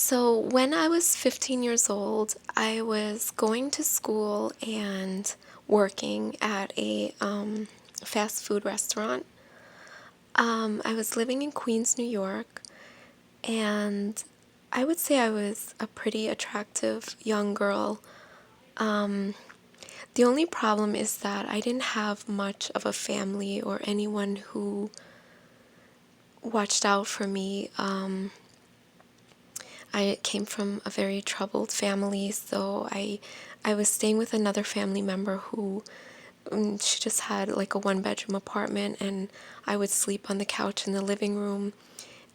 So, when I was 15 years old, I was going to school and working at a fast food restaurant. I was living in Queens, New York, and I would say I was a pretty attractive young girl. Um, the only problem is that I didn't have much of a family or anyone who watched out for me. I came from a very troubled family, so I was staying with another family member who she just had like a one-bedroom apartment, and I would sleep on the couch in the living room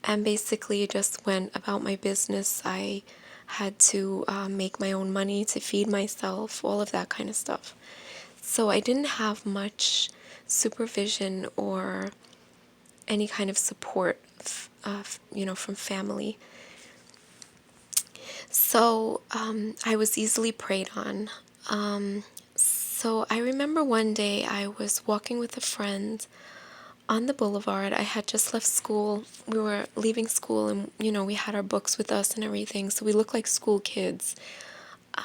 and basically just went about my business. I had to make my own money to feed myself, all of that kind of stuff. So I didn't have much supervision or any kind of support, from family. So I was easily preyed on. So I remember one day I was walking with a friend on the boulevard. I had just left school. We were leaving school and, we had our books with us and everything. So we looked like school kids.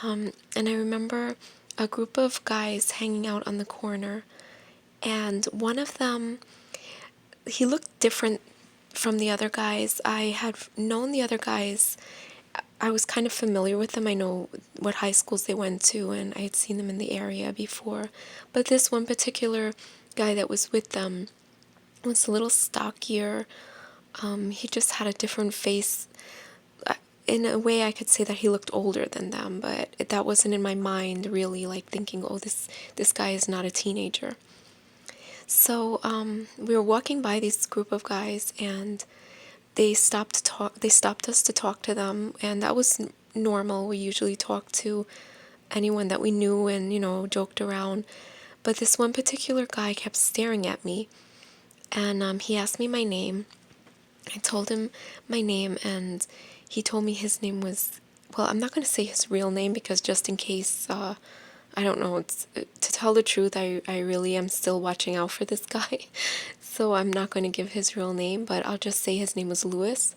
And I remember a group of guys hanging out on the corner. And one of them, he looked different from the other guys. I had known the other guys. I was kind of familiar with them. I know what high schools they went to, and I had seen them in the area before. But this one particular guy that was with them was a little stockier. He just had a different face. In a way, I could say that he looked older than them, but that wasn't in my mind really, like thinking, oh, this guy is not a teenager. So we were walking by this group of guys, and they stopped to talk. They stopped us to talk to them, and that was normal. We usually talked to anyone that we knew and joked around. But this one particular guy kept staring at me, and he asked me my name. I told him my name, and he told me his name was, well, I'm not going to say his real name because just in case, I don't know, to tell the truth, I really am still watching out for this guy. So I'm not going to give his real name, but I'll just say his name was Louis.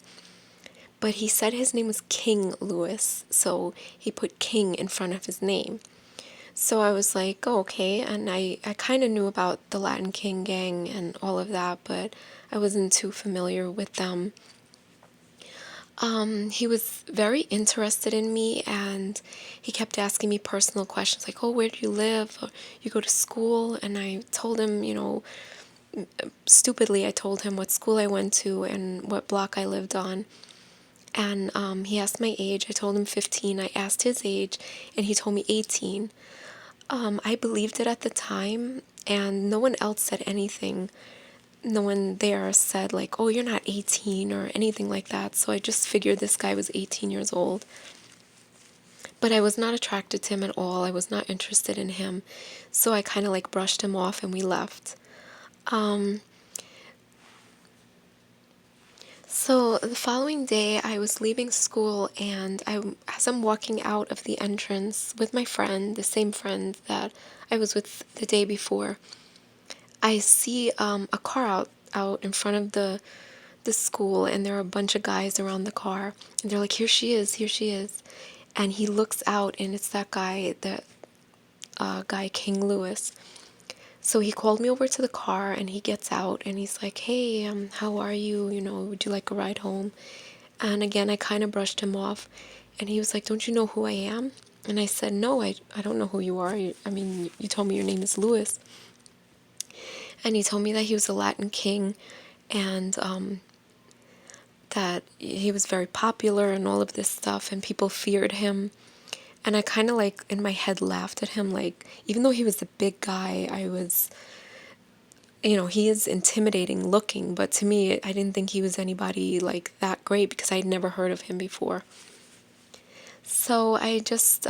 But he said his name was King Louis, so he put King in front of his name. So I was like, oh, okay, and I kind of knew about the Latin King gang and all of that, but I wasn't too familiar with them. He was very interested in me, and he kept asking me personal questions like, oh, where do you live? Or, you go to school? And I told him, stupidly, I told him what school I went to and what block I lived on. And he asked my age. I told him 15. I asked his age, and he told me 18. I believed it at the time, and no one else said anything. No one there said, like, oh, you're not 18 or anything like that. So I just figured this guy was 18 years old. But I was not attracted to him at all. I was not interested in him. So I kind of like brushed him off and we left. So the following day, I was leaving school, and as I'm walking out of the entrance with my friend, the same friend that I was with the day before, I see a car out in front of the school, and there are a bunch of guys around the car, and they're like, here she is, here she is. And he looks out, and it's that guy, that guy King Louis. So he called me over to the car, and he gets out, and he's like, hey, how are you? Would you like a ride home? And again, I kind of brushed him off, and he was like, don't you know who I am? And I said, no, I don't know who you are. I mean, you told me your name is Louis. And he told me that he was a Latin king, and that he was very popular and all of this stuff, and people feared him. And I kind of like in my head laughed at him, like, even though he was a big guy, I was, he is intimidating looking, but to me, I didn't think he was anybody like that great because I'd never heard of him before. So I just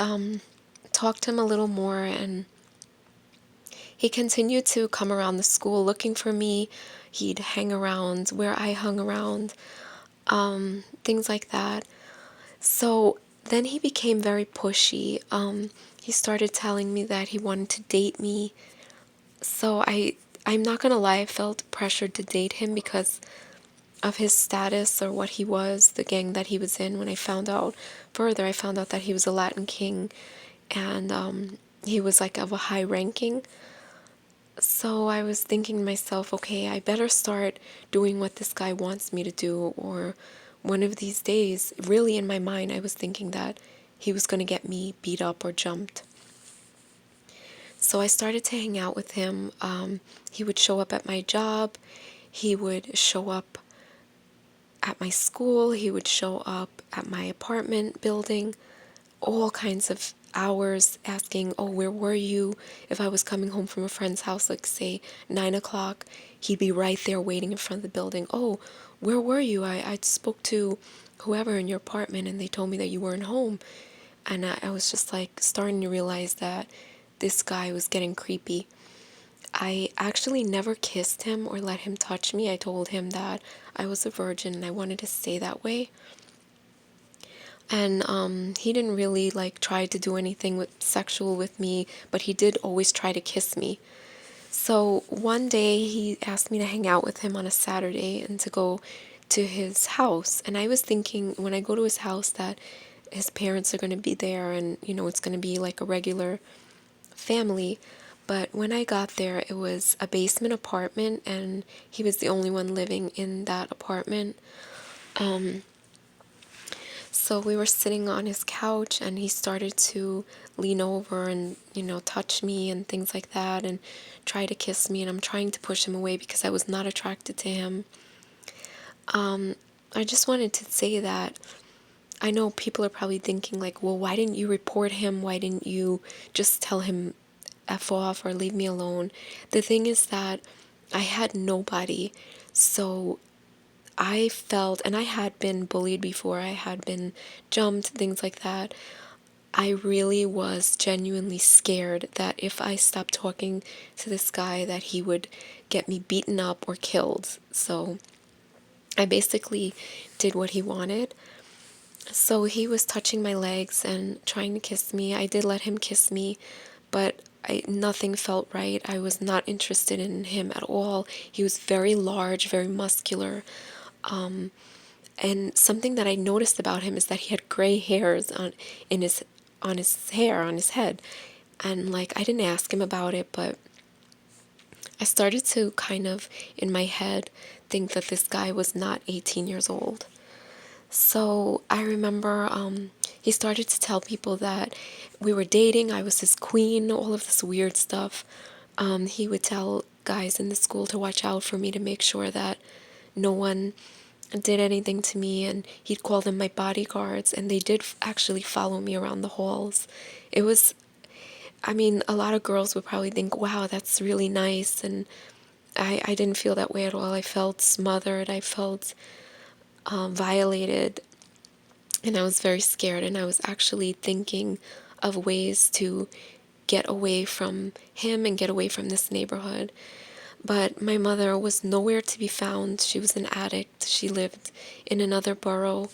talked to him a little more, and he continued to come around the school looking for me. He'd hang around where I hung around, things like that. So then he became very pushy. He started telling me that he wanted to date me. So I'm not gonna lie, I felt pressured to date him because of his status or what he was, the gang that he was in. When I found out further, I found out that he was a Latin king, and he was like of a high ranking. So I was thinking to myself, okay, I better start doing what this guy wants me to do, or one of these days, really in my mind, I was thinking that he was going to get me beat up or jumped. So I started to hang out with him. He would show up at my job. He would show up at my school. He would show up at my apartment building, all kinds of hours asking, oh, where were you? If I was coming home from a friend's house, like say 9 o'clock, he'd be right there waiting in front of the building. Oh, where were you? I spoke to whoever in your apartment and they told me that you weren't home. And I was just like starting to realize that this guy was getting creepy. I actually never kissed him or let him touch me. I told him that I was a virgin and I wanted to stay that way. And he didn't really like try to do anything sexual with me, but he did always try to kiss me. So one day he asked me to hang out with him on a Saturday and to go to his house. And I was thinking when I go to his house that his parents are going to be there and, you know, it's going to be like a regular family. But when I got there, it was a basement apartment and he was the only one living in that apartment. So we were sitting on his couch and he started to lean over and, you know, touch me and things like that and try to kiss me. And I'm trying to push him away because I was not attracted to him. I just wanted to say that I know people are probably thinking like, well, why didn't you report him? Why didn't you just tell him F off or leave me alone? The thing is that I had nobody. So I felt, and I had been bullied before, I had been jumped, things like that. I really was genuinely scared that if I stopped talking to this guy that he would get me beaten up or killed. So I basically did what he wanted. So he was touching my legs and trying to kiss me. I did let him kiss me, but nothing felt right. I was not interested in him at all. He was very large, very muscular. And something that I noticed about him is that he had gray hairs on his hair, on his head. And like I didn't ask him about it, but I started to kind of in my head think that this guy was not 18 years old. So I remember he started to tell people that we were dating, I was his queen, all of this weird stuff. He would tell guys in the school to watch out for me, to make sure that no one did anything to me, and he'd call them my bodyguards, and they did actually follow me around the halls. It was, I mean, a lot of girls would probably think, wow, that's really nice, and I didn't feel that way at all. I felt smothered, I felt violated, and I was very scared, and I was actually thinking of ways to get away from him and get away from this neighborhood. But my mother was nowhere to be found. She was an addict. She lived in another borough.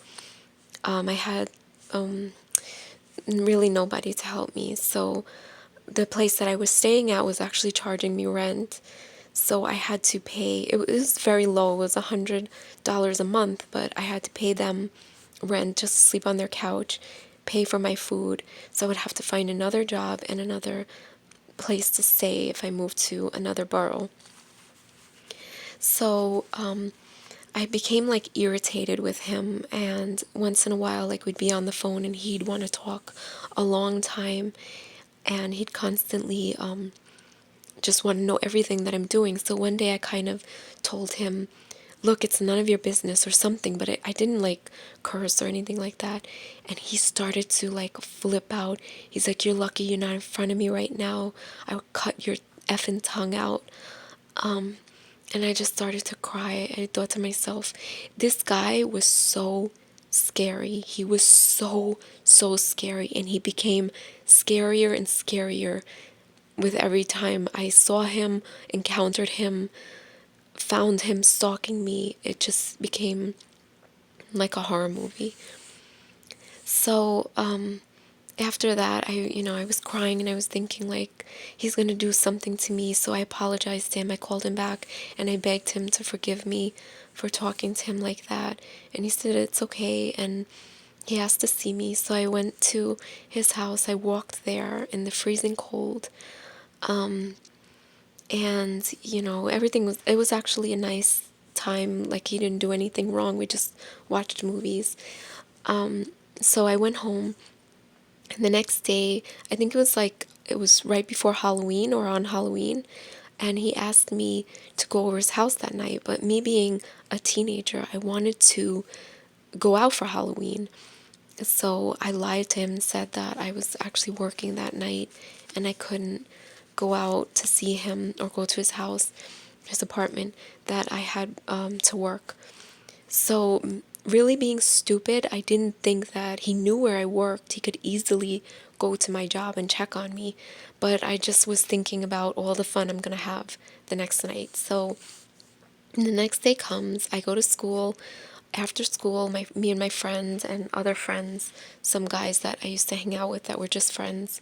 I had really nobody to help me. So the place that I was staying at was actually charging me rent. So I had to pay, it was very low, it was $100 a month, but I had to pay them rent just to sleep on their couch, pay for my food. So I would have to find another job and another place to stay if I moved to another borough. So I became like irritated with him, and once in a while like we'd be on the phone and he'd want to talk a long time, and he'd constantly just want to know everything that I'm doing. So one day I kind of told him, look, it's none of your business or something, but I didn't like curse or anything like that. And he started to like flip out. He's like, you're lucky you're not in front of me right now. I would cut your effing tongue out. And I just started to cry. I thought to myself, this guy was so scary. He was so, so scary. And he became scarier and scarier with every time I saw him, encountered him, found him stalking me. It just became like a horror movie. So after that, I was crying and I was thinking like he's going to do something to me. So I apologized to him. I called him back and I begged him to forgive me for talking to him like that. And he said it's okay and he asked to see me. So I went to his house. I walked there in the freezing cold. And, it was actually a nice time. Like he didn't do anything wrong. We just watched movies. So I went home. And the next day, I think it was right before Halloween or on Halloween, and he asked me to go over his house that night. But me being a teenager, I wanted to go out for Halloween. So I lied to him and said that I was actually working that night and I couldn't go out to see him or go to his house, his apartment, that I had to work. So, really being stupid, I didn't think that he knew where I worked. He could easily go to my job and check on me. But I just was thinking about all the fun I'm going to have the next night. So, the next day comes, I go to school. After school, me and my friends and other friends, some guys that I used to hang out with that were just friends,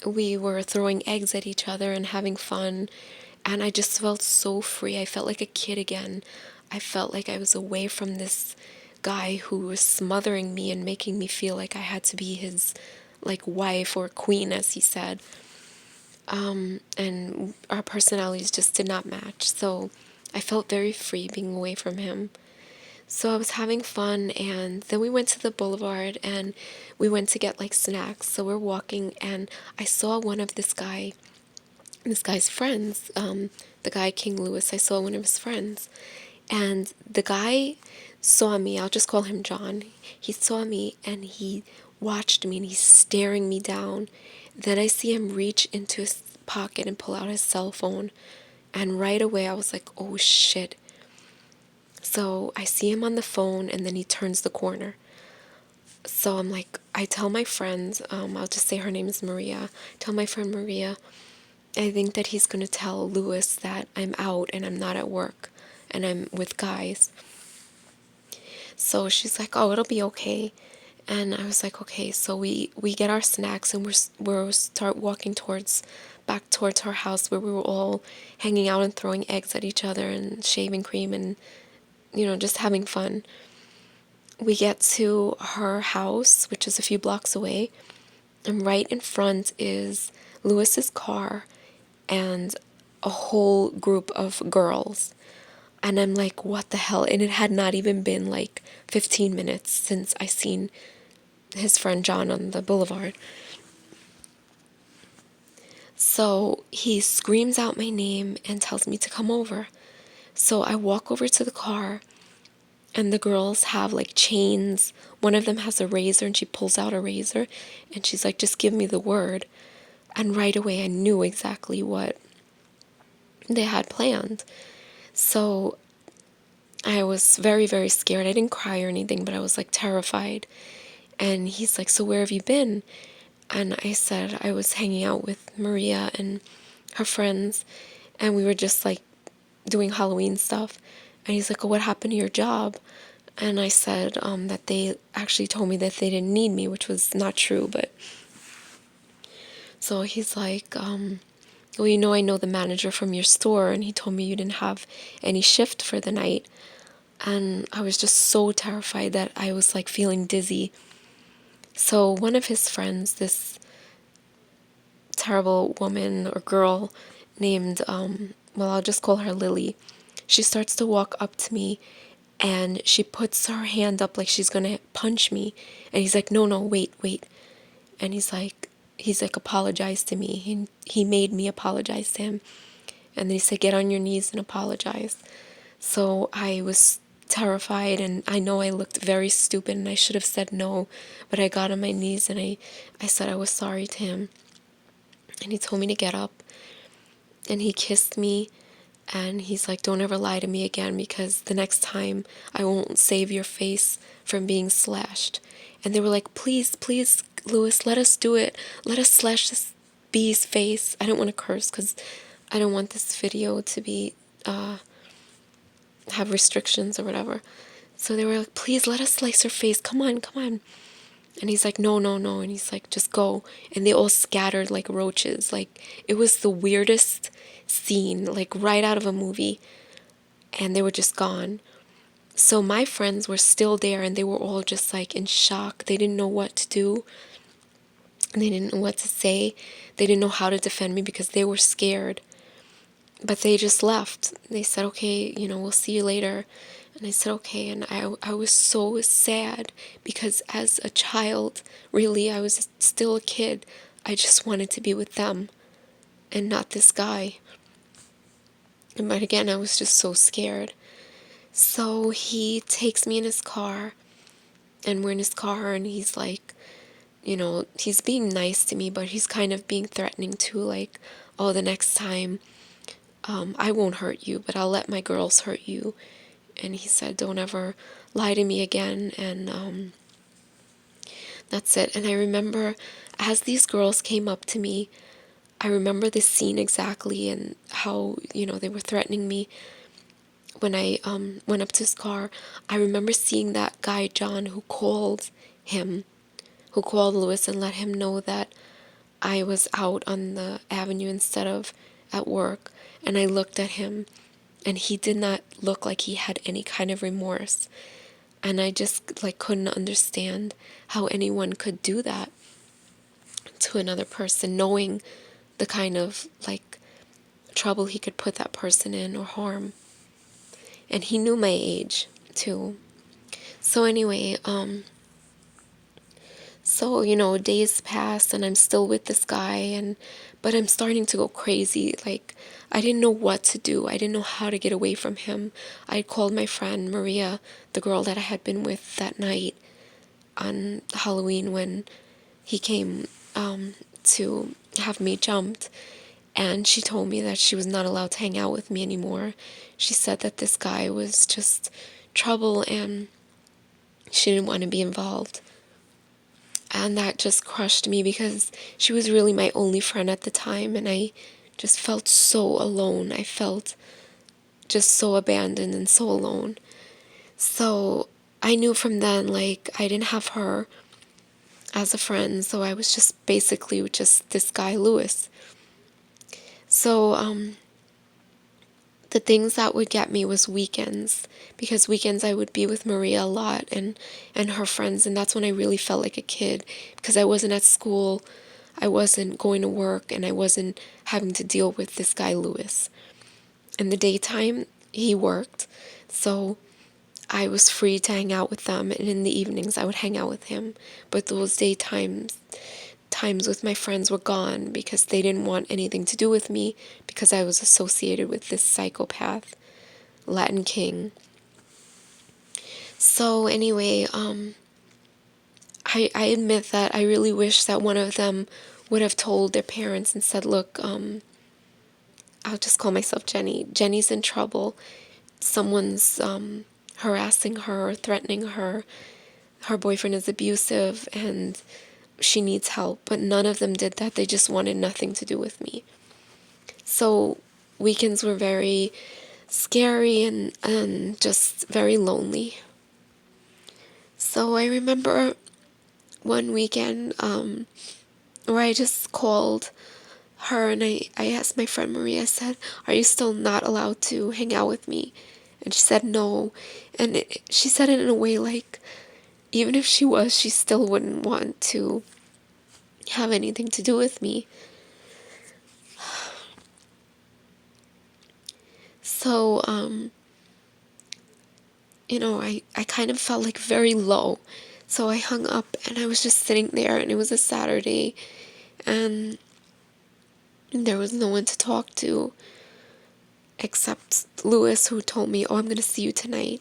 we were throwing eggs at each other and having fun. And I just felt so free. I felt like a kid again. I felt like I was away from this guy who was smothering me and making me feel like I had to be his like wife or queen, as he said. And our personalities just did not match. So I felt very free being away from him. So I was having fun, and then we went to the boulevard and we went to get like snacks. So we're walking, and I saw one of this guy's friends, the guy King Louis. I saw one of his friends, and the guy saw me. I'll just call him John. He saw me and he watched me and he's staring me down. Then I see him reach into his pocket and pull out his cell phone, and right away I was like, oh shit. So I see him on the phone and then he turns the corner. So I'm like, I tell my friends, I'll just say her name is Maria. Tell my friend Maria, I think that he's going to tell Louis that I'm out and I'm not at work and I'm with guys. So she's like, oh, it'll be okay. And I was like, okay. So we get our snacks and we're start walking back towards her house where we were all hanging out and throwing eggs at each other and shaving cream and, just having fun. We get to her house, which is a few blocks away, and right in front is Louis's car and a whole group of girls. And I'm like, what the hell? And it had not even been like 15 minutes since I seen his friend John on the boulevard. So he screams out my name and tells me to come over. So I walk over to the car, and the girls have like chains. One of them has a razor and she pulls out a razor and she's like, just give me the word. And right away I knew exactly what they had planned. So I was very, very scared. I didn't cry or anything, but I was like terrified. And he's like, so where have you been? And I said I was hanging out with Maria and her friends, and we were just like doing Halloween stuff. And he's like, oh, what happened to your job? And I said that they actually told me that they didn't need me, which was not true. But so he's like, well, I know the manager from your store, and he told me you didn't have any shift for the night. And I was just so terrified that I was like feeling dizzy. So one of his friends, this terrible woman or girl named, well, I'll just call her Lily, she starts to walk up to me and she puts her hand up like she's gonna punch me. And he's like, no, wait. And he's like, apologize to me. He made me apologize to him. And then he said, get on your knees and apologize. So I was terrified, and I know I looked very stupid and I should have said no, but I got on my knees and I said I was sorry to him. And he told me to get up, and he kissed me, and he's like, don't ever lie to me again, because the next time I won't save your face from being slashed. And they were like, please, Louis, let us do it. Let us slash this bee's face. I don't want to curse because I don't want this video to be have restrictions or whatever. So they were like, please let us slice her face. Come on. And he's like, no, no, no. And he's like, just go. And they all scattered like roaches. Like, it was the weirdest scene, like right out of a movie. And they were just gone. So my friends were still there and they were all just like in shock. They didn't know what to do. They didn't know what to say. They didn't know how to defend me because they were scared. But they just left. They said, okay, we'll see you later. And I said, okay. And I was so sad because as a child, really, I was still a kid. I just wanted to be with them and not this guy. But again, I was just so scared. So he takes me in his car, and we're in his car, and he's like, he's being nice to me, but he's kind of being threatening too, like, oh, the next time, I won't hurt you, but I'll let my girls hurt you. And he said, don't ever lie to me again, and that's it. And I remember as these girls came up to me, I remember this scene exactly and how, they were threatening me. When I went up to his car, I remember seeing that guy, John, who called Lewis and let him know that I was out on the avenue instead of at work. And I looked at him, and he did not look like he had any kind of remorse. And I just like couldn't understand how anyone could do that to another person, knowing the kind of like trouble he could put that person in or harm. And he knew my age too. So anyway, days pass and I'm still with this guy, but I'm starting to go crazy. Like, I didn't know what to do. I didn't know how to get away from him. I called my friend Maria, the girl that I had been with that night on Halloween when he came to have me jumped. And she told me that she was not allowed to hang out with me anymore. She said that this guy was just trouble and she didn't want to be involved. And that just crushed me because she was really my only friend at the time, and I just felt so alone. I felt just so abandoned and so alone. So I knew from then, like, I didn't have her as a friend, so I was just basically just this guy, Lewis. So the things that would get me was weekends, because weekends I would be with Maria a lot and her friends, and that's when I really felt like a kid, because I wasn't at school, I wasn't going to work, and I wasn't having to deal with this guy Lewis. In the daytime, he worked, so I was free to hang out with them, and in the evenings I would hang out with him. But those times with my friends were gone because they didn't want anything to do with me because I was associated with this psychopath, Latin King. So anyway, I admit that I really wish that one of them would have told their parents and said, look, I'll just call myself Jenny. Jenny's in trouble. Someone's harassing her, threatening her. Her boyfriend is abusive and she needs help. But none of them did that. They just wanted nothing to do with me. So weekends were very scary and just very lonely. So I remember one weekend where I just called her and I asked my friend Maria, I said, are you still not allowed to hang out with me? And she said no. And she said it in a way like, even if she was, she still wouldn't want to have anything to do with me. So, I kind of felt like very low. So I hung up and I was just sitting there, and it was a Saturday and there was no one to talk to except Lewis, who told me, oh, I'm going to see you tonight.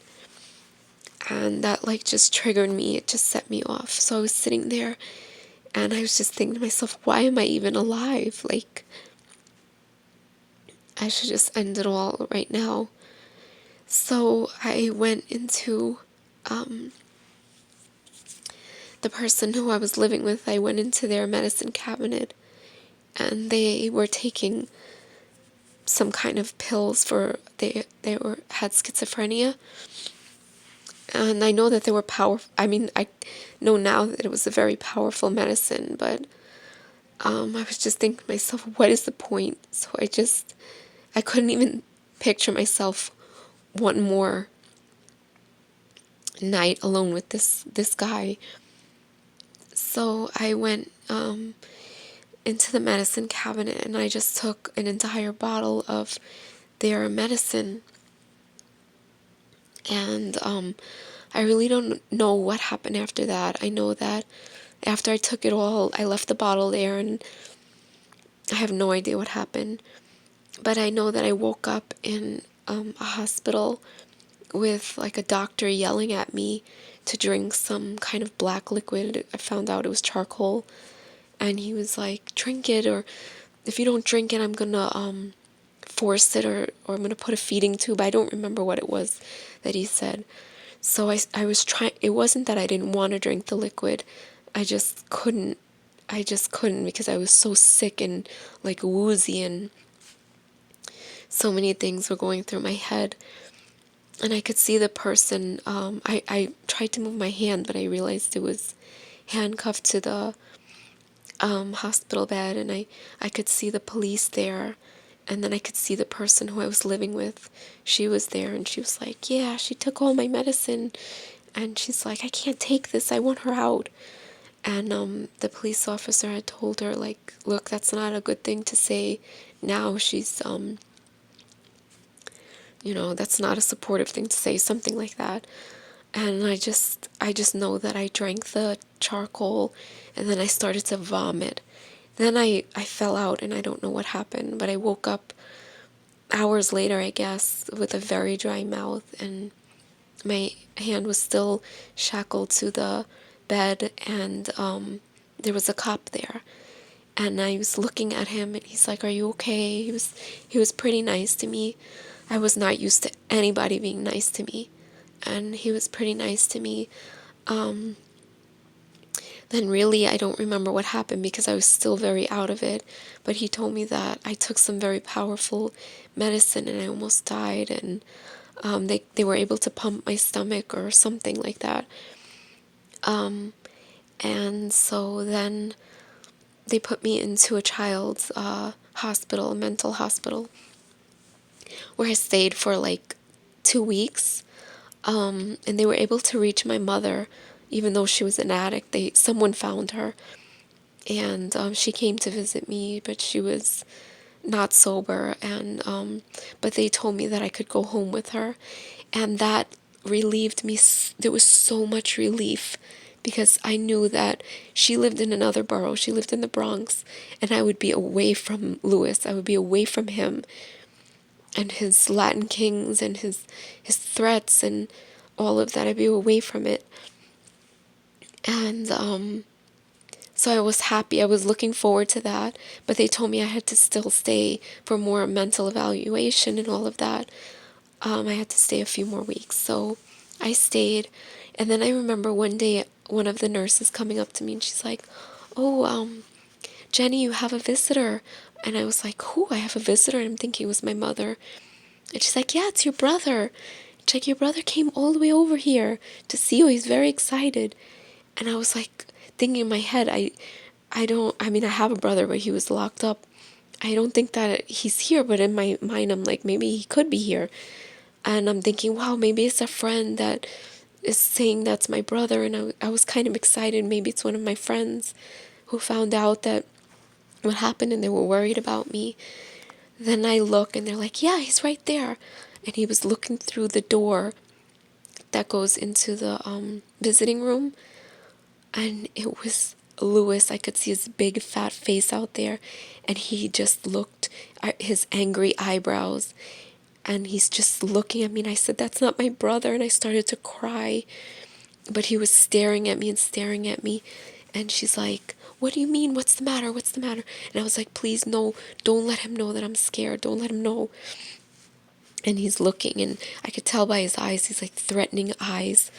And that like just triggered me. It just set me off. So I was sitting there and I was just thinking to myself, why am I even alive? Like, I should just end it all right now. So I went into the person who I was living with. I went into their medicine cabinet and they were taking some kind of pills for they had schizophrenia. And I know that they were powerful. I mean, I know now that it was a very powerful medicine, but I was just thinking to myself, what is the point? So I couldn't even picture myself one more night alone with this guy. So I went into the medicine cabinet and I just took an entire bottle of their medicine. And I really don't know what happened after that. I know that after I took it all, I left the bottle there and I have no idea what happened. But I know that I woke up in a hospital with like a doctor yelling at me to drink some kind of black liquid. I found out it was charcoal. And he was like, drink it, or if you don't drink it, I'm gonna force it, or I'm gonna put a feeding tube. I don't remember what it was that he said. So I was trying, it wasn't that I didn't want to drink the liquid. I just couldn't. I just couldn't because I was so sick and like woozy and so many things were going through my head. And I could see the person, I tried to move my hand, but I realized it was handcuffed to the hospital bed, and I could see the police there, and then I could see the person who I was living with. She was there, and she was like, yeah, she took all my medicine, and she's like, I can't take this, I want her out. And the police officer had told her, like, look, that's not a good thing to say now. She's, that's not a supportive thing to say, something like that. And I just know that I drank the charcoal, and then I started to vomit. Then I fell out and I don't know what happened, but I woke up hours later, I guess, with a very dry mouth, and my hand was still shackled to the bed, and there was a cop there. And I was looking at him and he's like, are you okay? He was pretty nice to me. I was not used to anybody being nice to me. And he was pretty nice to me. Then really I don't remember what happened because I was still very out of it. But he told me that I took some very powerful medicine and I almost died, and they were able to pump my stomach or something like that. And so then they put me into a child's hospital, a mental hospital, where I stayed for like 2 weeks. And they were able to reach my mother, even though she was an addict. Someone found her, and she came to visit me, but she was not sober. And but they told me that I could go home with her, and that relieved me. There was so much relief because I knew that she lived in another borough. She lived in the Bronx, and I would be away from Lewis. I would be away from him and his Latin Kings and his threats and all of that. I'd be away from it. And so I was happy. I was looking forward to that. But they told me I had to still stay for more mental evaluation and all of that. I had to stay a few more weeks. So I stayed. And then I remember one day one of the nurses coming up to me and she's like, oh, Jenny, you have a visitor. And I was like, who? I have a visitor? And I'm thinking it was my mother. And she's like, yeah, it's your brother. She's like, your brother came all the way over here to see you. He's very excited. And I was like, thinking in my head, I mean, I have a brother, but he was locked up. I don't think that he's here, but in my mind, I'm like, maybe he could be here. And I'm thinking, wow, maybe it's a friend that is saying that's my brother. And I was kind of excited. Maybe it's one of my friends who found out that what happened and they were worried about me. Then I look and they're like, yeah, he's right there. And he was looking through the door that goes into the visiting room. And it was Lewis. I could see his big fat face out there. And he just looked at his angry eyebrows. And he's just looking at me. And I said, that's not my brother. And I started to cry. But he was staring at me and staring at me. And she's like, what do you mean? What's the matter? What's the matter? And I was like, please, no, don't let him know that I'm scared. Don't let him know. And he's looking, and I could tell by his eyes, he's like threatening eyes.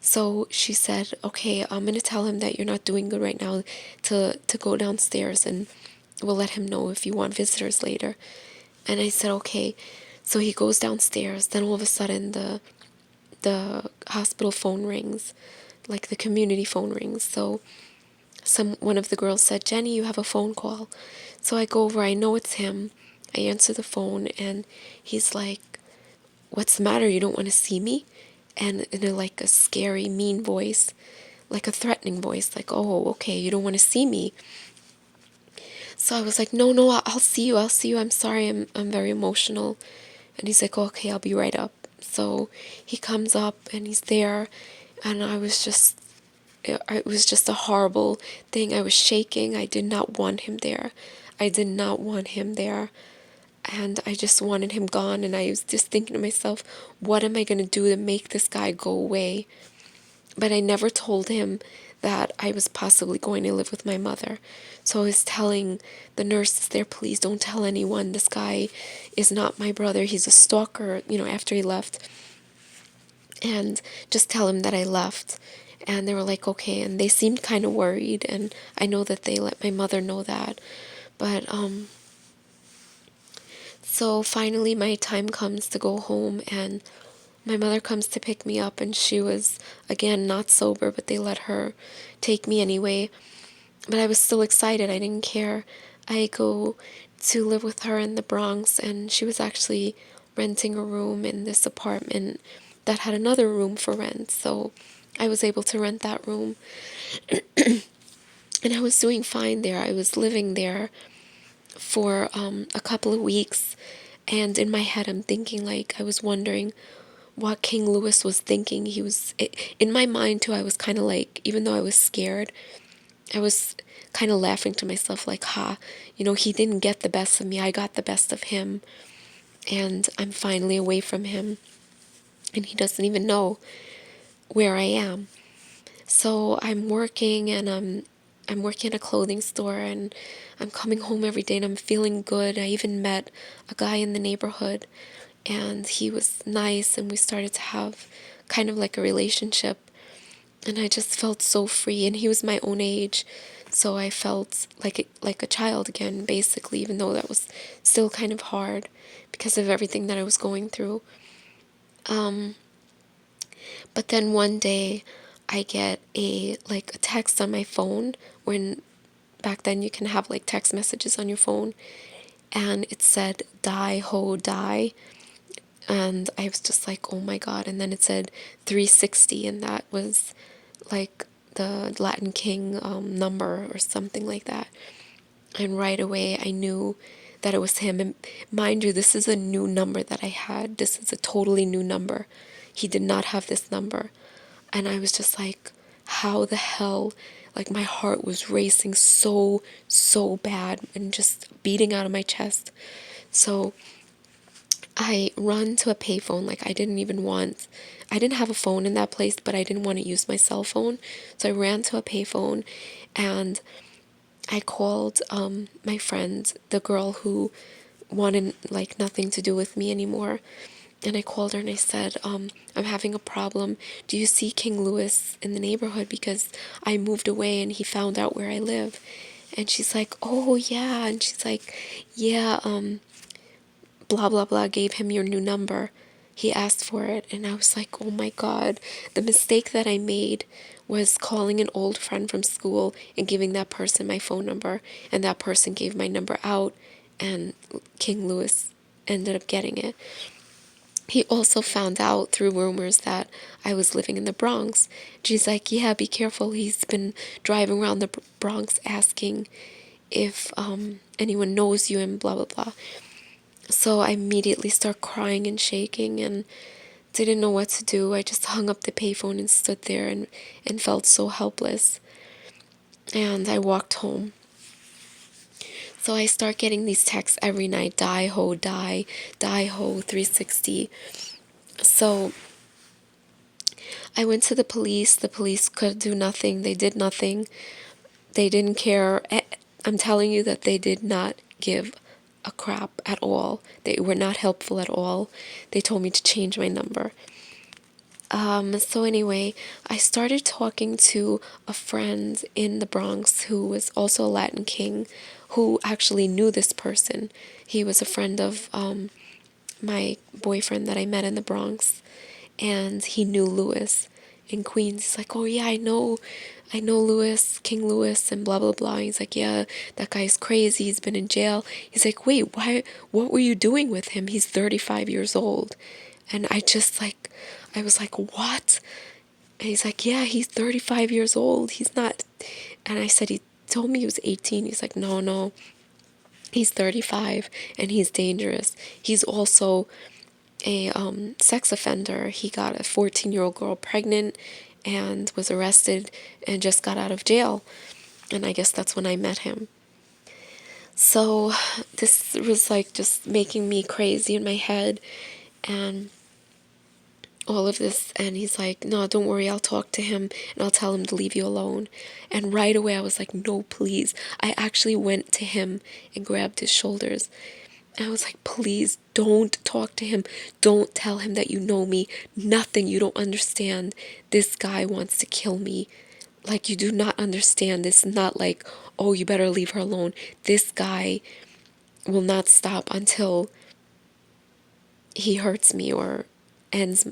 So she said, okay, I'm going to tell him that you're not doing good right now to go downstairs, and we'll let him know if you want visitors later. And I said, okay. So he goes downstairs. Then all of a sudden, the the hospital phone rings, like the community phone rings. So one of the girls said, "Jenny, you have a phone call." So I go over, I know it's him. I answer the phone, and he's like, "What's the matter? You don't want to see me?" And in like a scary, mean voice, like a threatening voice, like, "Oh, okay, you don't want to see me." So I was like, "No, no, I'll see you. I'll see you. I'm sorry. I'm very emotional." And he's like, "Okay, I'll be right up." So he comes up and he's there, and it was just a horrible thing. I was shaking. I did not want him there. I did not want him there. And I just wanted him gone. And I was just thinking to myself, what am I going to do to make this guy go away? But I never told him that I was possibly going to live with my mother. So I was telling the nurses there, "Please don't tell anyone. This guy is not my brother. He's a stalker," after he left. And just tell him that I left. And they were like, "Okay." And they seemed kind of worried. And I know that they let my mother know that. But, so finally my time comes to go home, and my mother comes to pick me up, and she was, again, not sober, but they let her take me anyway. But I was still excited. I didn't care. I go to live with her in the Bronx, and she was actually renting a room in this apartment that had another room for rent. So I was able to rent that room, and I was doing fine there. I was living there for a couple of weeks, and in my head I'm thinking, like, I was wondering what King Louis was thinking. In my mind too, I was kind of like, even though I was scared, I was kind of laughing to myself, like, he didn't get the best of me, I got the best of him, and I'm finally away from him, and he doesn't even know where I am. So I'm working, and I'm working at a clothing store, and I'm coming home every day, and I'm feeling good. I even met a guy in the neighborhood, and he was nice, and we started to have kind of like a relationship, and I just felt so free, and he was my own age, so I felt like a child again, basically, even though that was still kind of hard because of everything that I was going through. But then one day I get a text on my phone. When back then you can have like text messages on your phone, and it said, "Die ho die." And I was just like, "Oh my God." And then it said 360, and that was like the Latin King number or something like that. And right away I knew that it was him. And mind you, this is a new number that I had. This is a totally new number. He did not have this number. And I was just like, how the hell? Like, my heart was racing so, so bad and just beating out of my chest. So I run to a payphone. Like, I didn't have a phone in that place, but I didn't want to use my cell phone. So I ran to a payphone, and I called my friend, the girl who wanted like nothing to do with me anymore. And I called her and I said, "I'm having a problem. Do you see King Louis in the neighborhood? Because I moved away and he found out where I live." And she's like, "Oh, yeah." And she's like, "Yeah, blah, blah, blah gave him your new number. He asked for it." And I was like, oh my God, the mistake that I made was calling an old friend from school and giving that person my phone number. And that person gave my number out, and King Louis ended up getting it. He also found out through rumors that I was living in the Bronx. She's like, "Yeah, be careful. He's been driving around the Bronx asking if anyone knows you," and blah, blah, blah. So I immediately start crying and shaking and didn't know what to do. I just hung up the payphone and stood there and felt so helpless. And I walked home. So I start getting these texts every night: "Die ho, die ho, 360. So I went to the police. The police could do nothing. They did nothing. They didn't care. I'm telling you that they did not give a crap at all. They were not helpful at all. They told me to change my number. So anyway, I started talking to a friend in the Bronx who was also a Latin King, who actually knew this person. He was a friend of my boyfriend that I met in the Bronx. and he knew Lewis in Queens. He's like, oh yeah, I know Lewis, King Lewis, and blah blah blah. And he's like, yeah, that guy's crazy. He's been in jail. He's like, wait, why? What were you doing with him? He's 35 years old. And I was like, what? And he's like, yeah, he's 35 years old. He's not. And I said, he told me he was 18. He's like, no, no, he's 35 and he's dangerous. He's also a sex offender. He got a 14-year-old girl pregnant and was arrested and just got out of jail. And I guess that's when I met him. So this was like just making me crazy in my head and all of this. And he's like, no, don't worry, I'll talk to him and I'll tell him to leave you alone. And right away I was like, no, please. I actually went to him and grabbed his shoulders. And I was like, please don't talk to him. Don't tell him that you know me. Nothing. You don't understand. This guy wants to kill me. Like, you do not understand. This is not like, oh, you better leave her alone. This guy will not stop until he hurts me or ends,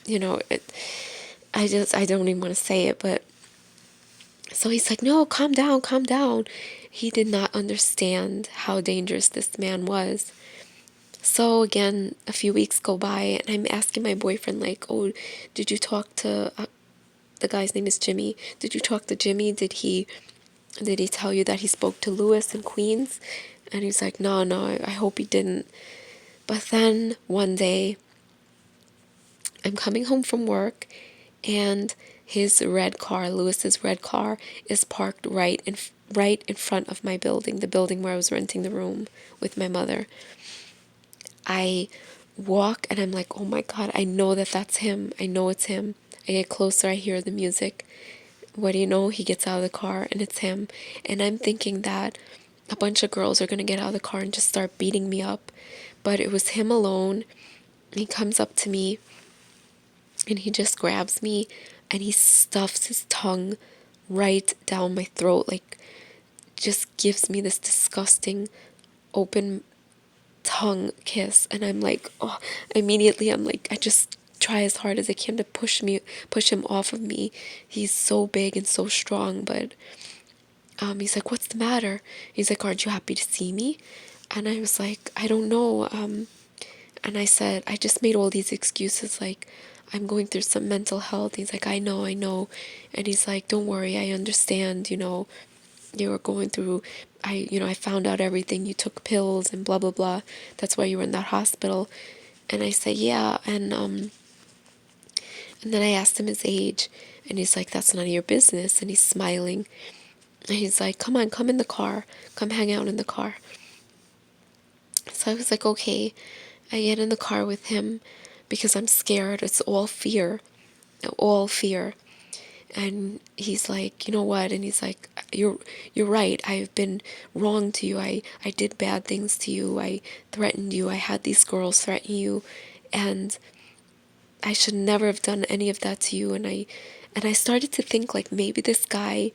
I don't even want to say it, but so he's like, no, calm down, calm down. He did not understand how dangerous this man was. So again, a few weeks go by and I'm asking my boyfriend like, oh, did you talk to, the guy's name is Jimmy. Did you talk to Jimmy? Did he tell you that he spoke to Lewis in Queens? And he's like, no, no, I hope he didn't. But then one day I'm coming home from work and his red car, Lewis's red car, is parked right in front of my building, the building where I was renting the room with my mother. I walk and I'm like, oh my God, I know that that's him. I know it's him. I get closer, I hear the music. What do you know? He gets out of the car and it's him. And I'm thinking that a bunch of girls are going to get out of the car and just start beating me up. But it was him alone. He comes up to me and he just grabs me and he stuffs his tongue right down my throat. Like, just gives me this disgusting open tongue kiss. And I'm like, oh, immediately I'm like, I just try as hard as I can to push him off of me. He's so big and so strong, but he's like, what's the matter? He's like, aren't you happy to see me? And I was like, I don't know. And I said, I just made all these excuses like, I'm going through some mental health. He's like, I know. And he's like, don't worry, I understand, you were going through, I found out everything. You took pills and blah, blah, blah. That's why you were in that hospital. And I said, yeah. And then I asked him his age, and he's like, that's none of your business. And he's smiling. And he's like, come on, come in the car. Come hang out in the car. So I was like, okay. I get in the car with him because I'm scared. It's all fear. All fear. And he's like, you know what? And he's like, you're right. I've been wrong to you. I did bad things to you. I threatened you. I had these girls threaten you. And I should never have done any of that to you. And I started to think like maybe this guy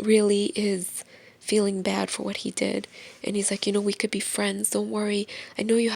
really is feeling bad for what he did. And he's like, we could be friends. Don't worry. I know you